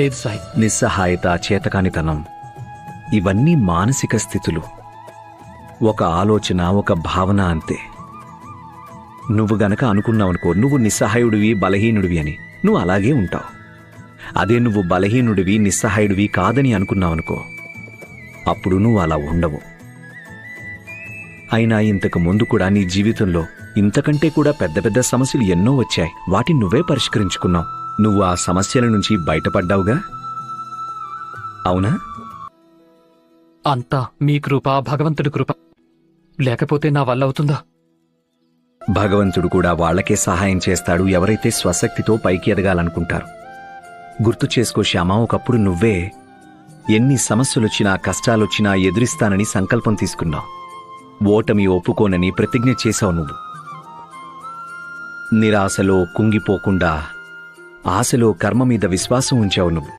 లేదు సాయి. నిస్సహాయత, చేతకానితనం ఇవన్నీ మానసిక స్థితులు. ఒక ఆలోచన, ఒక భావన అంతే. నువ్వు గనక అనుకున్నావనుకో నువ్వు నిస్సహాయుడివి, బలహీనుడివి అని, నువ్వు అలాగే ఉంటావు. అదే నువ్వు బలహీనుడివి, నిస్సహాయుడివి కాదని అనుకున్నావనుకో అప్పుడు నువ్వు అలా ఉండవు. అయినా ఇంతకు ముందు కూడా నీ జీవితంలో ఇంతకంటే కూడా పెద్ద పెద్ద సమస్యలు ఎన్నో వచ్చాయి. వాటిని నువ్వే పరిష్కరించుకున్నావు. నువ్వు ఆ సమస్యల నుంచి బయటపడ్డావుగా, అవునా? అంతా మీ కృప, భగవంతుడి కృప. లేకపోతే నా వల్ల అవుతుందా? భగవంతుడు కూడా వాళ్లకే సహాయం చేస్తాడు ఎవరైతే స్వశక్తితో పైకి ఎదగాలనుకుంటారు. గుర్తు చేసుకో శ్యామ, ఒకప్పుడు నువ్వే ఎన్ని సమస్యలొచ్చినా, కష్టాలొచ్చినా ఎదురిస్తానని సంకల్పం తీసుకున్నావు. ఓటమి ఒప్పుకోనని ప్రతిజ్ఞ చేశావు. నువ్వు నిరాశలో కుంగిపోకుండా ఆశలో కర్మ మీద విశ్వాసం ఉంచావు. నువ్వు